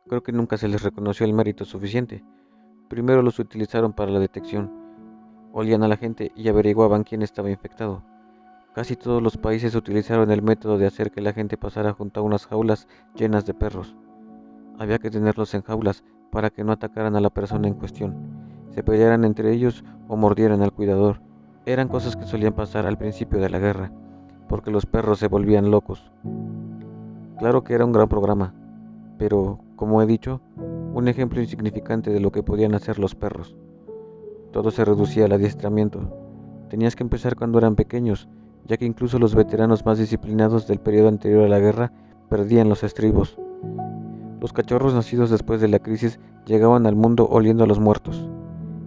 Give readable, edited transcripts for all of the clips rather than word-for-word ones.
Creo que nunca se les reconoció el mérito suficiente. Primero los utilizaron para la detección, olían a la gente y averiguaban quién estaba infectado. Casi todos los países utilizaron el método de hacer que la gente pasara junto a unas jaulas llenas de perros. Había que tenerlos en jaulas para que no atacaran a la persona en cuestión, se pelearan entre ellos o mordieran al cuidador. Eran cosas que solían pasar al principio de la guerra, porque los perros se volvían locos. Claro que era un gran programa, pero, como he dicho, un ejemplo insignificante de lo que podían hacer los perros. Todo se reducía al adiestramiento. Tenías que empezar cuando eran pequeños, ya que incluso los veteranos más disciplinados del periodo anterior a la guerra perdían los estribos. Los cachorros nacidos después de la crisis llegaban al mundo oliendo a los muertos.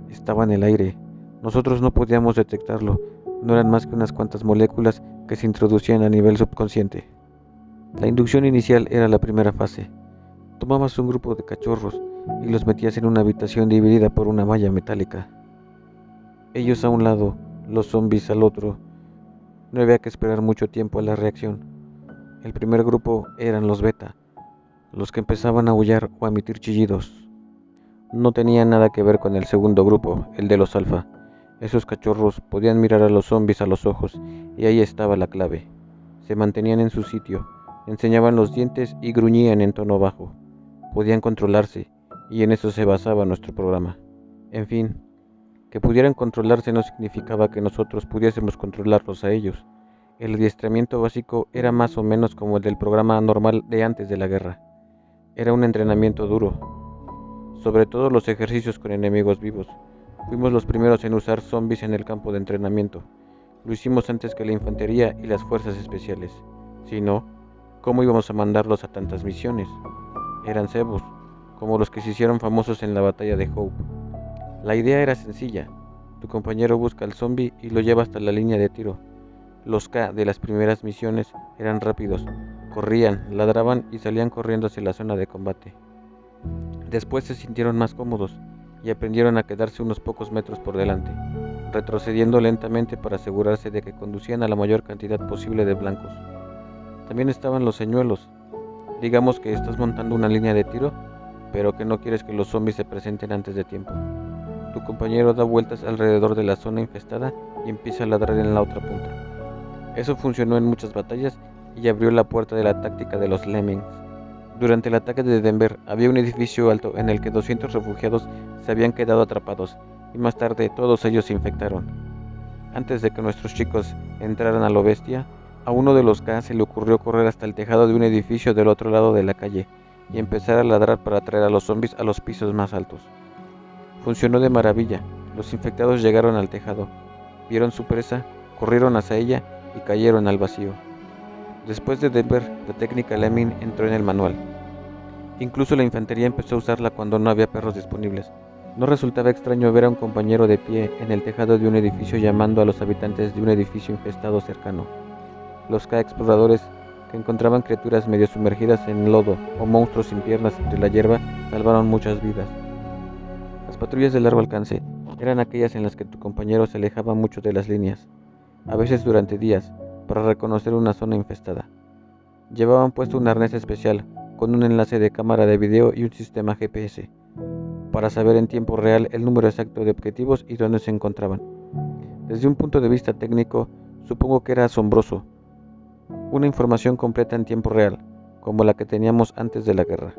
Estaba en el aire. Nosotros no podíamos detectarlo. No eran más que unas cuantas moléculas que se introducían a nivel subconsciente. La inducción inicial era la primera fase. Tomabas un grupo de cachorros y los metías en una habitación dividida por una malla metálica. Ellos a un lado, los zombies al otro. No había que esperar mucho tiempo a la reacción. El primer grupo eran los beta, los que empezaban a aullar o a emitir chillidos. No tenía nada que ver con el segundo grupo, el de los alfa. Esos cachorros podían mirar a los zombies a los ojos, y ahí estaba la clave. Se mantenían en su sitio, enseñaban los dientes y gruñían en tono bajo. Podían controlarse, y en eso se basaba nuestro programa. En fin, que pudieran controlarse no significaba que nosotros pudiésemos controlarlos a ellos. El adiestramiento básico era más o menos como el del programa normal de antes de la guerra. Era un entrenamiento duro, sobre todo los ejercicios con enemigos vivos. Fuimos los primeros en usar zombies en el campo de entrenamiento. Lo hicimos antes que la infantería y las fuerzas especiales. Si no, ¿cómo íbamos a mandarlos a tantas misiones? Eran cebos, como los que se hicieron famosos en la batalla de Hope. La idea era sencilla. Tu compañero busca al zombie y lo lleva hasta la línea de tiro. Los K de las primeras misiones eran rápidos. Corrían, ladraban y salían corriendo hacia la zona de combate. Después se sintieron más cómodos y aprendieron a quedarse unos pocos metros por delante, retrocediendo lentamente para asegurarse de que conducían a la mayor cantidad posible de blancos. También estaban los señuelos. Digamos que estás montando una línea de tiro, pero que no quieres que los zombies se presenten antes de tiempo. Tu compañero da vueltas alrededor de la zona infestada y empieza a ladrar en la otra punta. Eso funcionó en muchas batallas y abrió la puerta de la táctica de los lemmings. Durante el ataque de Denver había un edificio alto en el que 200 refugiados se habían quedado atrapados y más tarde todos ellos se infectaron. Antes de que nuestros chicos entraran a lo bestia, a uno de los K se le ocurrió correr hasta el tejado de un edificio del otro lado de la calle y empezar a ladrar para atraer a los zombies a los pisos más altos. Funcionó de maravilla. Los infectados llegaron al tejado, vieron su presa, corrieron hacia ella y cayeron al vacío. Después de Denver, la técnica Lemming entró en el manual. Incluso la infantería empezó a usarla cuando no había perros disponibles. No resultaba extraño ver a un compañero de pie en el tejado de un edificio llamando a los habitantes de un edificio infestado cercano. Los K-exploradores, que encontraban criaturas medio sumergidas en lodo o monstruos sin piernas entre la hierba, salvaron muchas vidas. Las patrullas de largo alcance eran aquellas en las que tu compañero se alejaba mucho de las líneas, a veces durante días, para reconocer una zona infestada. Llevaban puesto un arnés especial, con un enlace de cámara de video y un sistema GPS, para saber en tiempo real el número exacto de objetivos y dónde se encontraban. Desde un punto de vista técnico, supongo que era asombroso. Una información completa en tiempo real, como la que teníamos antes de la guerra.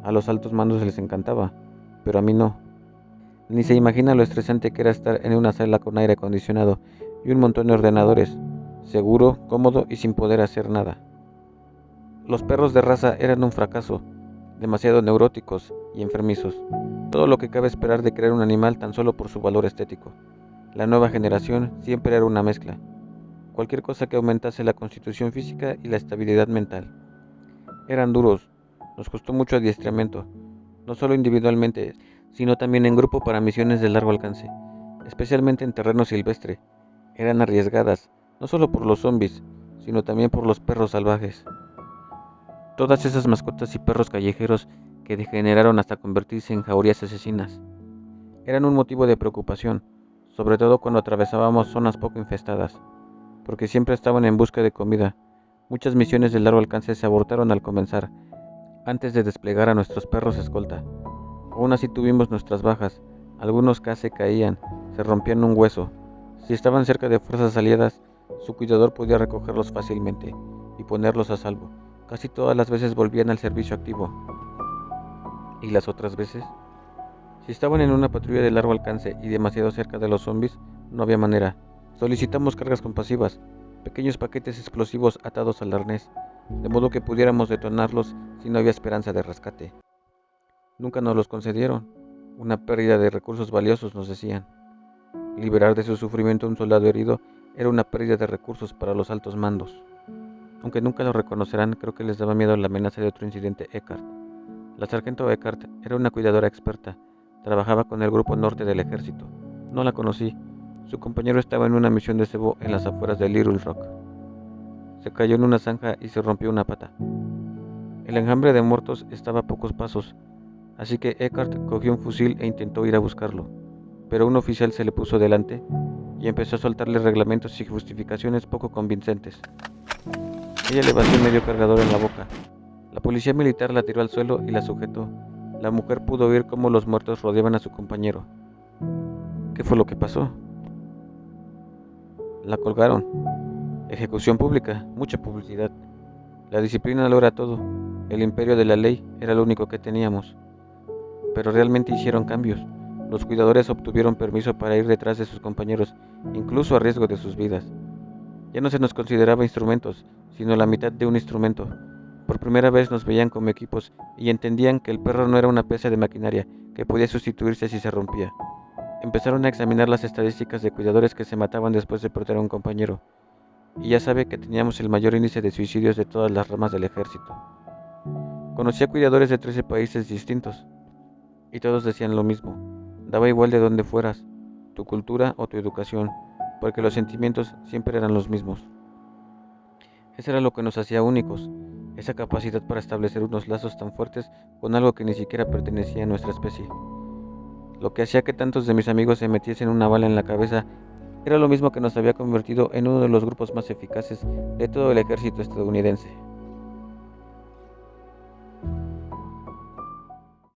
A los altos mandos les encantaba, pero a mí no. Ni se imagina lo estresante que era estar en una sala con aire acondicionado y un montón de ordenadores, seguro, cómodo y sin poder hacer nada. Los perros de raza eran un fracaso, demasiado neuróticos y enfermizos. Todo lo que cabe esperar de crear un animal tan solo por su valor estético. La nueva generación siempre era una mezcla. Cualquier cosa que aumentase la constitución física y la estabilidad mental. Eran duros, nos costó mucho adiestramiento, no solo individualmente, sino también en grupo para misiones de largo alcance, especialmente en terreno silvestre. Eran arriesgadas, no solo por los zombies, sino también por los perros salvajes. Todas esas mascotas y perros callejeros que degeneraron hasta convertirse en jaurías asesinas. Eran un motivo de preocupación, sobre todo cuando atravesábamos zonas poco infestadas, porque siempre estaban en busca de comida. Muchas misiones de largo alcance se abortaron al comenzar, antes de desplegar a nuestros perros escolta. Aún así tuvimos nuestras bajas, algunos casi caían, se rompían un hueso. Si estaban cerca de fuerzas aliadas, su cuidador podía recogerlos fácilmente y ponerlos a salvo. Casi todas las veces volvían al servicio activo. ¿Y las otras veces? Si estaban en una patrulla de largo alcance y demasiado cerca de los zombies, no había manera. Solicitamos cargas compasivas, pequeños paquetes explosivos atados al arnés, de modo que pudiéramos detonarlos si no había esperanza de rescate. Nunca nos los concedieron. Una pérdida de recursos valiosos, nos decían. Liberar de su sufrimiento a un soldado herido era una pérdida de recursos para los altos mandos. Aunque nunca lo reconocerán, creo que les daba miedo la amenaza de otro incidente Eckhart. La sargento Eckhart era una cuidadora experta. Trabajaba con el grupo norte del ejército. No la conocí. Su compañero estaba en una misión de cebo en las afueras de Little Rock. Se cayó en una zanja y se rompió una pata. El enjambre de muertos estaba a pocos pasos, así que Eckhart cogió un fusil e intentó ir a buscarlo. Pero un oficial se le puso delante y empezó a soltarle reglamentos y justificaciones poco convincentes. Ella le vació medio cargador en la boca. La policía militar la tiró al suelo y la sujetó. La mujer pudo oír cómo los muertos rodeaban a su compañero. ¿Qué fue lo que pasó? La colgaron. Ejecución pública, mucha publicidad. La disciplina lo era todo. El imperio de la ley era lo único que teníamos. Pero realmente hicieron cambios. Los cuidadores obtuvieron permiso para ir detrás de sus compañeros, incluso a riesgo de sus vidas. Ya no se nos consideraba instrumentos, sino la mitad de un instrumento. Por primera vez nos veían como equipos y entendían que el perro no era una pieza de maquinaria que podía sustituirse si se rompía. Empezaron a examinar las estadísticas de cuidadores que se mataban después de perder a un compañero. Y ya sabe que teníamos el mayor índice de suicidios de todas las ramas del ejército. Conocí a cuidadores de 13 países distintos, y todos decían lo mismo. Daba igual de dónde fueras, tu cultura o tu educación, porque los sentimientos siempre eran los mismos. Eso era lo que nos hacía únicos, esa capacidad para establecer unos lazos tan fuertes con algo que ni siquiera pertenecía a nuestra especie. Lo que hacía que tantos de mis amigos se metiesen una bala en la cabeza era lo mismo que nos había convertido en uno de los grupos más eficaces de todo el ejército estadounidense.